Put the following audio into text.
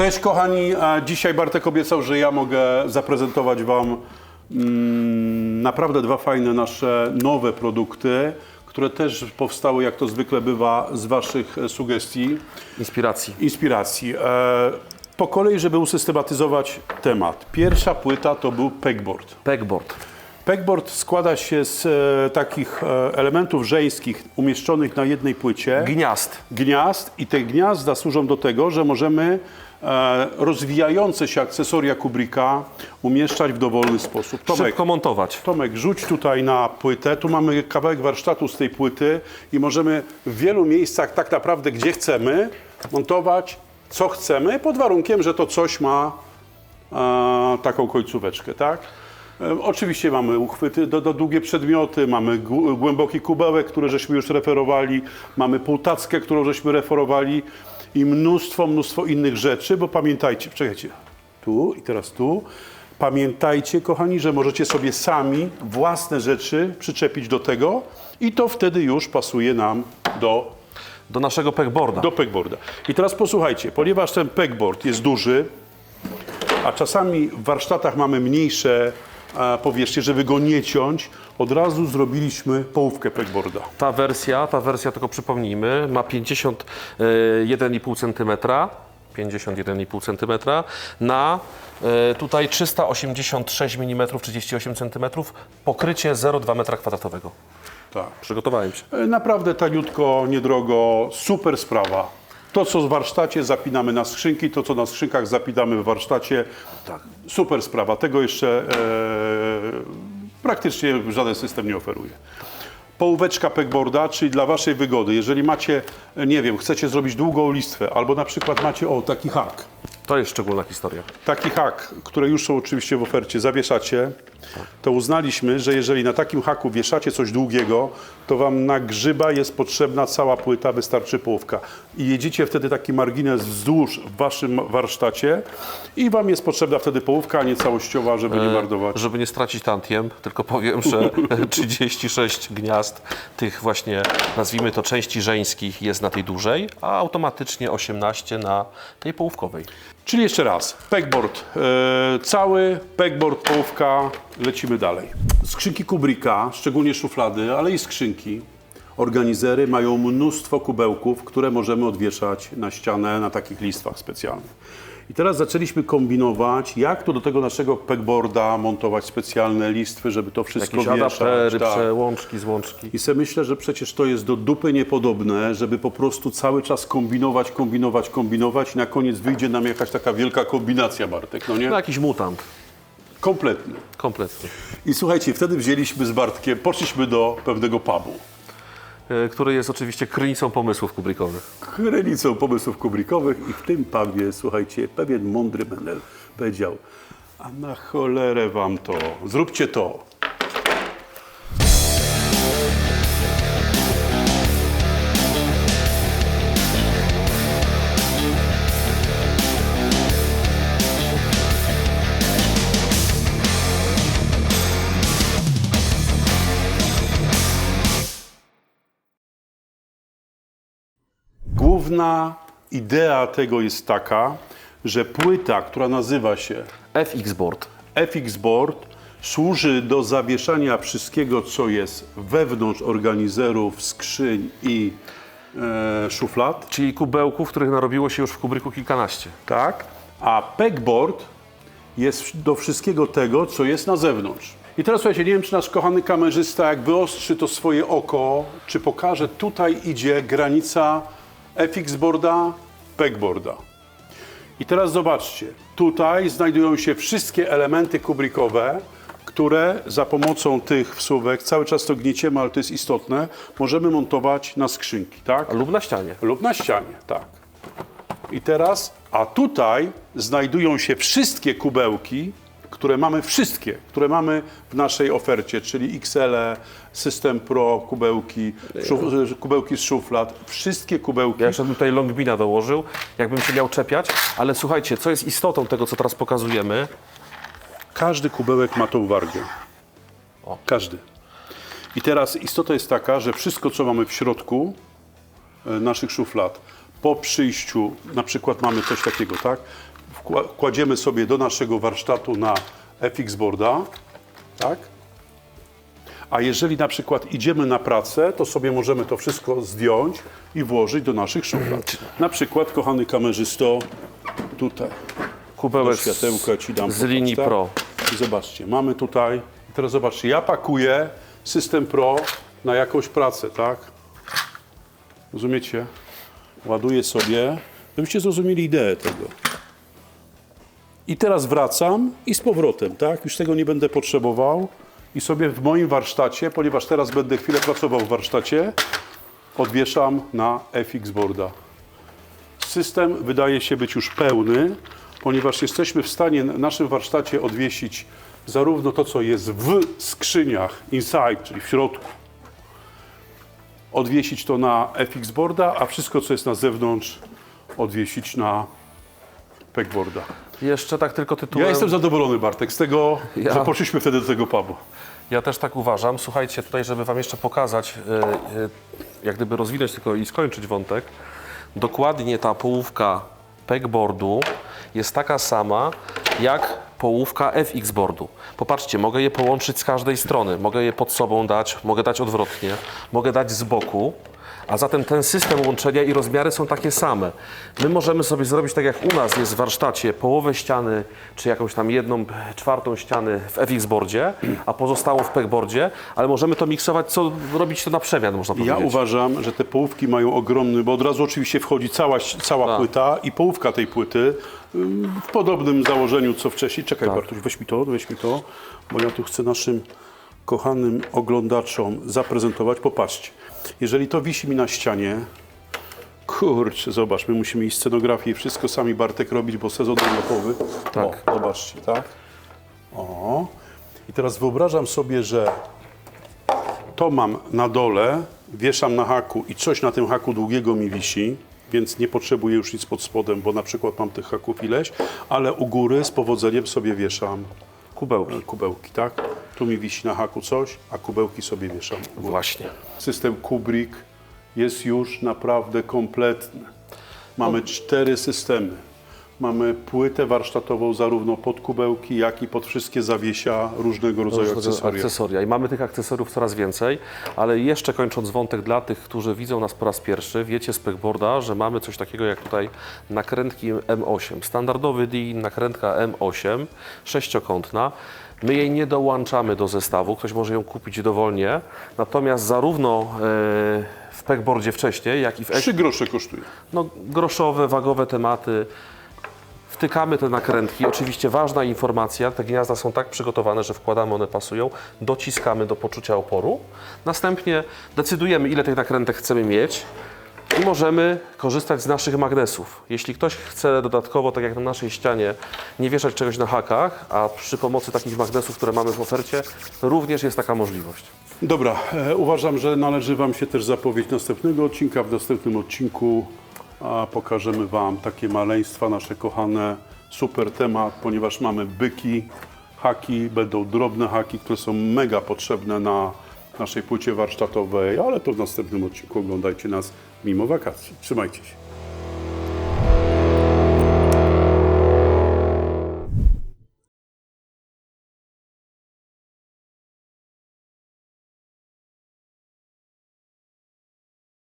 Cześć kochani, a dzisiaj Bartek obiecał, że ja mogę zaprezentować Wam naprawdę dwa fajne nasze nowe produkty, które też powstały, jak to zwykle bywa, z Waszych sugestii. Inspiracji. Po kolei, żeby usystematyzować temat. Pierwsza płyta to był pegboard. Pegboard składa się z takich elementów żeńskich umieszczonych na jednej płycie. Gniazd i te gniazda służą do tego, że możemy rozwijające się akcesoria Kubricka umieszczać w dowolny sposób. Szybko montować. Tomek, rzuć tutaj na płytę. Tu mamy kawałek warsztatu z tej płyty i możemy w wielu miejscach tak naprawdę, gdzie chcemy, montować co chcemy, pod warunkiem, że to coś ma taką końcóweczkę, tak? Oczywiście mamy uchwyty do długie przedmioty, mamy głęboki kubełek, który żeśmy już referowali, mamy półtackę, którą żeśmy referowali i mnóstwo innych rzeczy, bo pamiętajcie, czekajcie, tu i teraz tu, pamiętajcie kochani, że możecie sobie sami własne rzeczy przyczepić do tego i to wtedy już pasuje nam do naszego pegboarda. I teraz posłuchajcie, ponieważ ten pegboard jest duży, a czasami w warsztatach mamy mniejsze powierzchnię, żeby go nie ciąć, od razu zrobiliśmy połówkę pegboarda. Ta wersja, tylko przypomnijmy, ma 51,5 cm na tutaj 386 mm 38 cm, pokrycie 0,2 m2. Tak. Przygotowałem się. Naprawdę taniutko, niedrogo, super sprawa. To, co w warsztacie zapinamy na skrzynki, to, co na skrzynkach zapinamy w warsztacie, tak. Super sprawa. Tego jeszcze praktycznie żaden system nie oferuje. Połóweczka pegboarda, czyli dla Waszej wygody. Jeżeli macie, nie wiem, chcecie zrobić długą listwę, albo na przykład macie, taki hak. To jest szczególna historia. Taki hak, które już są oczywiście w ofercie, zawieszacie, to uznaliśmy, że jeżeli na takim haku wieszacie coś długiego, to Wam na grzyba jest potrzebna cała płyta, wystarczy połówka. I jedziecie wtedy taki margines wzdłuż w Waszym warsztacie i Wam jest potrzebna wtedy połówka, a nie całościowa, żeby nie marnować. Żeby nie stracić tantiem, tylko powiem, że 36 gniazd tych właśnie, nazwijmy to, części żeńskich jest na tej dużej, a automatycznie 18 na tej połówkowej. Czyli jeszcze raz, pegboard cały, pegboard, połówka, lecimy dalej. Skrzynki Kubricka, szczególnie szuflady, ale i skrzynki, organizery mają mnóstwo kubełków, które możemy odwieszać na ścianę na takich listwach specjalnych. I teraz zaczęliśmy kombinować, jak to do tego naszego pegboarda montować specjalne listwy, żeby to wszystko jakieś wieszać. adaptery, przełączki, złączki. I sobie myślę, że przecież to jest do dupy niepodobne, żeby po prostu cały czas kombinować i na koniec wyjdzie nam jakaś taka wielka kombinacja, Bartek, no nie? No jakiś mutant. Kompletny. I słuchajcie, wtedy wzięliśmy z Bartkiem, poszliśmy do pewnego pubu. Który jest oczywiście krynicą pomysłów kubrickowych. I w tym pubie, słuchajcie, pewien mądry menel powiedział: a na cholerę wam to, zróbcie to. Główna idea tego jest taka, że płyta, która nazywa się FX Board, służy do zawieszania wszystkiego, co jest wewnątrz organizerów, skrzyń i szuflad. Czyli kubełków, których narobiło się już w Kubricku kilkanaście. Tak. A pegboard jest do wszystkiego tego, co jest na zewnątrz. I teraz słuchajcie, nie wiem, czy nasz kochany kamerzysta, jak wyostrzy to swoje oko, czy pokaże, tutaj idzie granica FX boarda, pegboarda. I teraz zobaczcie, tutaj znajdują się wszystkie elementy kubrickowe, które za pomocą tych wsuwek, cały czas to gnieciemy, ale to jest istotne, możemy montować na skrzynki, tak? Lub na ścianie. Tak. I teraz, a tutaj znajdują się wszystkie kubełki, które mamy w naszej ofercie, czyli XL, System Pro, kubełki z szuflad, wszystkie kubełki. Ja jeszcze bym tutaj Longbina dołożył, jakbym się miał czepiać, ale słuchajcie, co jest istotą tego, co teraz pokazujemy? Każdy kubełek ma tą wargę. Każdy. I teraz istota jest taka, że wszystko, co mamy w środku naszych szuflad, po przyjściu, na przykład mamy coś takiego, tak? kładziemy sobie do naszego warsztatu na FX boarda, tak? A jeżeli na przykład idziemy na pracę, to sobie możemy to wszystko zdjąć i włożyć do naszych szuflad. Na przykład, kochany kamerzysto, tutaj do Kubełek światełka ci dam z linii tak? Pro. I zobaczcie, mamy tutaj, i teraz zobaczcie, ja pakuję system Pro na jakąś pracę, tak? Rozumiecie? Ładuję sobie, żebyście zrozumieli ideę tego. I teraz wracam i z powrotem, tak? Już tego nie będę potrzebował. I sobie w moim warsztacie, ponieważ teraz będę chwilę pracował w warsztacie, odwieszam na FX boarda. System wydaje się być już pełny, ponieważ jesteśmy w stanie w naszym warsztacie odwiesić zarówno to, co jest w skrzyniach, inside, czyli w środku, odwiesić to na FX boarda, a wszystko, co jest na zewnątrz, odwiesić na pegboarda. Jeszcze tak tylko tytułem. Ja jestem zadowolony, Bartek, z tego, Ja- że poszliśmy wtedy do tego pubu. Ja też tak uważam. Słuchajcie, tutaj, żeby Wam jeszcze pokazać, jak gdyby rozwinąć tylko i skończyć wątek, dokładnie ta połówka pegboardu jest taka sama jak połówka FX boardu. Popatrzcie, mogę je połączyć z każdej strony. Mogę je pod sobą dać, mogę dać odwrotnie, mogę dać z boku. A zatem ten system łączenia i rozmiary są takie same. My możemy sobie zrobić tak jak u nas jest w warsztacie połowę ściany, czy jakąś tam 1/4 ściany w FX boardzie, a pozostałą w pegboardzie, ale możemy to miksować, robić to na przemian, można Ja powiedzieć. uważam, że te połówki mają ogromny, bo od razu oczywiście wchodzi cała Tak. płyta i połówka tej płyty w podobnym założeniu co wcześniej. Czekaj, Tak. Bartuś, weź mi to, bo ja tu chcę naszym kochanym oglądaczom zaprezentować. Popatrzcie, jeżeli to wisi mi na ścianie, kurczę, zobacz, my musimy iść scenografię i wszystko sami, Bartek, robić, bo sezon urlopowy. Tak. O, zobaczcie, tak? O. I teraz wyobrażam sobie, że to mam na dole, wieszam na haku i coś na tym haku długiego mi wisi, więc nie potrzebuję już nic pod spodem, bo na przykład mam tych haków ileś, ale u góry z powodzeniem sobie wieszam kubełki, tak? Tu mi wisi na haku coś, a kubełki sobie wieszam. Właśnie. System Kubrick jest już naprawdę kompletny. Mamy 4 systemy. Mamy płytę warsztatową zarówno pod kubełki, jak i pod wszystkie zawiesia różnego rodzaju akcesoria. I mamy tych akcesoriów coraz więcej, ale jeszcze kończąc wątek dla tych, którzy widzą nas po raz pierwszy, wiecie z pegboarda, że mamy coś takiego jak tutaj nakrętki M8. Standardowy DIN, nakrętka M8, sześciokątna. My jej nie dołączamy do zestawu, ktoś może ją kupić dowolnie, natomiast zarówno w pegboardzie wcześniej, jak i w 3 grosze kosztuje. groszowe, wagowe tematy. Wtykamy te nakrętki. Oczywiście ważna informacja, te gniazda są tak przygotowane, że wkładamy, one pasują, dociskamy do poczucia oporu. Następnie decydujemy, ile tych nakrętek chcemy mieć i możemy korzystać z naszych magnesów. Jeśli ktoś chce dodatkowo, tak jak na naszej ścianie, nie wieszać czegoś na hakach, a przy pomocy takich magnesów, które mamy w ofercie, również jest taka możliwość. Dobra, uważam, że należy Wam się też zapowiedź następnego odcinka. W następnym odcinku pokażemy Wam takie maleństwa nasze kochane, super temat, ponieważ mamy byki, haki, będą drobne haki, które są mega potrzebne na naszej płycie warsztatowej, ale to w następnym odcinku oglądajcie nas mimo wakacji. Trzymajcie się.